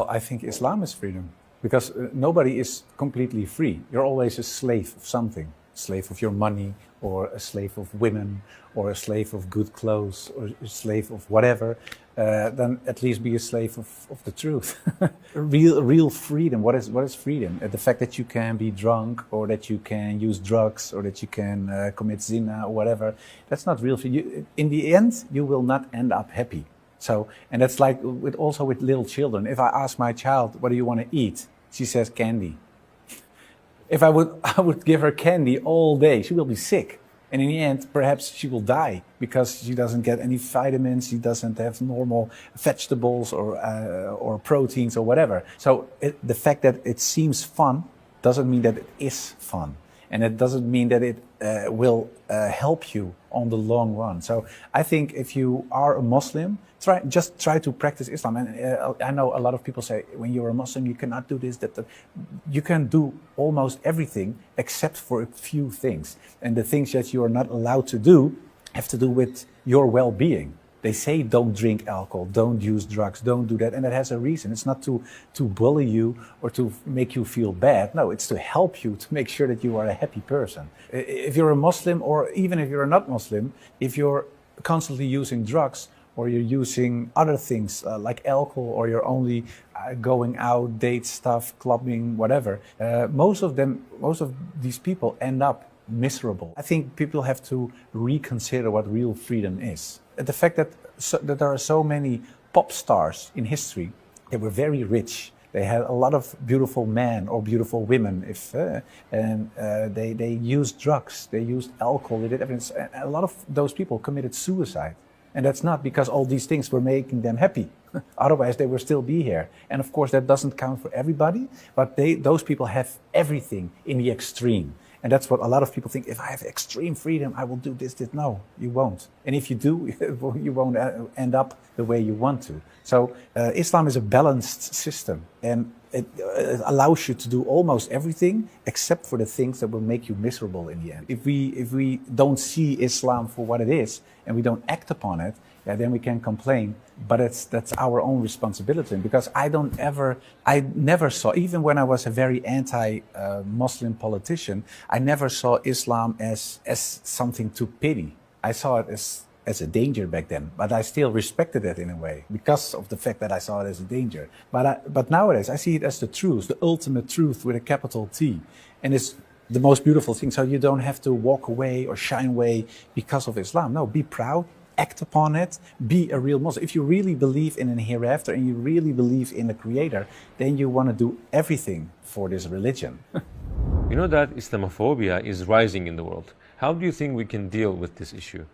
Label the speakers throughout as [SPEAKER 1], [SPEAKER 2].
[SPEAKER 1] I think Islam is freedom because nobody is completely free. You're always a slave of something, a slave of your money, or a slave of women, or a slave of good clothes, or a slave of whatever. Then at least be a slave of the truth. real freedom. What is freedom? The fact that you can be drunk, or that you can use drugs, or that you can commit zina or whatever. That's not real freedom. In the end, you will not end up happy. So, and that's like also with little children. If I ask my child, what do you want to eat? She says candy. If I would give her candy all day, she will be sick. And in the end, perhaps she will die because she doesn't get any vitamins, she doesn't have normal vegetables or proteins or whatever. So the fact that it seems fun doesn't mean that it is fun. And it doesn't mean that it will help you on the long run. So I think if you are a Muslim, just try to practice Islam. And I know a lot of people say, when you're a Muslim, you cannot do this, that. You can do almost everything except for a few things. And the things that you are not allowed to do have to do with your well-being. They say don't drink alcohol, don't use drugs, don't do that. And that has a reason. It's not to bully you or to make you feel bad. No, it's to help you to make sure that you are a happy person. If you're a Muslim, or even if you're not Muslim, if you're constantly using drugs, or you're using other things like alcohol, or you're only going out, date stuff, clubbing, whatever, most of these people end up miserable. I think people have to reconsider what real freedom is. The fact that there are so many pop stars in history, they were very rich. They had a lot of beautiful men or beautiful women, they used drugs, they used alcohol, they did everything. And a lot of those people committed suicide. And that's not because all these things were making them happy. Otherwise, they would still be here. And of course, that doesn't count for everybody, but those people have everything in the extreme. And that's what a lot of people think. If I have extreme freedom, I will do this. No, you won't. And if you do, you won't end up the way you want to. So Islam is a balanced system, and it allows you to do almost everything except for the things that will make you miserable in the end. If we don't see Islam for what it is, and we don't act upon it, then we can complain. But that's our own responsibility. Because I never saw, even when I was a very anti-Muslim politician, I never saw Islam as something to pity. I saw it as a danger back then, but I still respected it in a way because of the fact that I saw it as a danger. But nowadays I see it as the truth, the ultimate truth with a capital T, and it's the most beautiful thing. So you don't have to walk away or shy away because of Islam. No, be proud, act upon it, be a real Muslim. If you really believe in a hereafter and you really believe in a creator, then you want to do everything for this religion.
[SPEAKER 2] You know that Islamophobia is rising in the world. How do you think we can deal with this issue?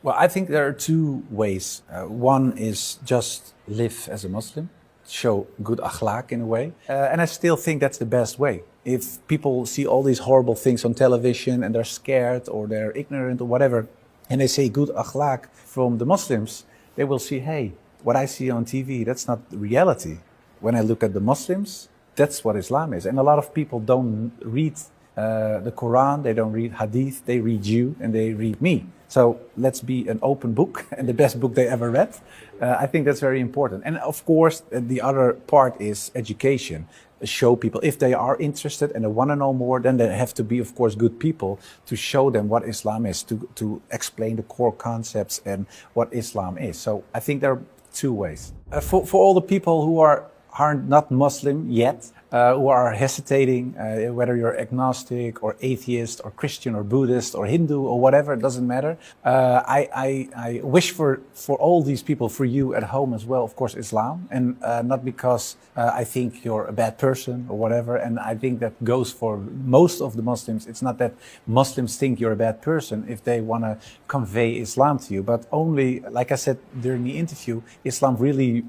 [SPEAKER 1] Well, I think there are two ways. One is just live as a Muslim, show good akhlaq in a way. And I still think that's the best way. If people see all these horrible things on television and they're scared or they're ignorant or whatever, and they say good akhlaq from the Muslims, they will see, hey, what I see on TV, that's not reality. When I look at the Muslims, that's what Islam is. And a lot of people don't read the Quran, they don't read Hadith, they read you and they read me. So let's be an open book and the best book they ever read. I think that's very important. And of course, the other part is education. Show people, if they are interested and they want to know more, then they have to be, of course, good people to show them what Islam is, to explain the core concepts and what Islam is. So I think there are two ways. For all the people who are not Muslim yet, who are hesitating, whether you're agnostic or atheist or Christian or Buddhist or Hindu or whatever, it doesn't matter. I wish for all these people, for you at home as well, of course, Islam, and not because I think you're a bad person or whatever. And I think that goes for most of the Muslims. It's not that Muslims think you're a bad person if they want to convey Islam to you, but only, like I said during the interview, Islam really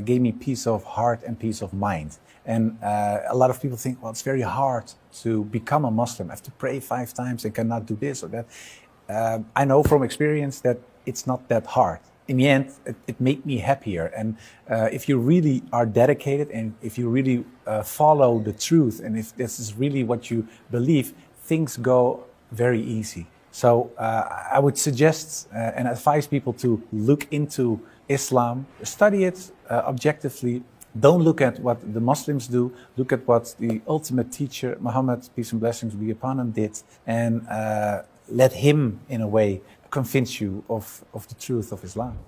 [SPEAKER 1] gave me peace of heart and peace of mind. And a lot of people think, well, it's very hard to become a Muslim. I have to pray 5 times and cannot do this or that. I know from experience that it's not that hard. In the end, it made me happier. And if you really are dedicated and if you really follow the truth and if this is really what you believe, things go very easy. So I would suggest and advise people to look into Islam, study it objectively, Don't look at what the Muslims do. Look at what the ultimate teacher, Muhammad, peace and blessings be upon him, did, and let him, in a way, convince you of the truth of Islam.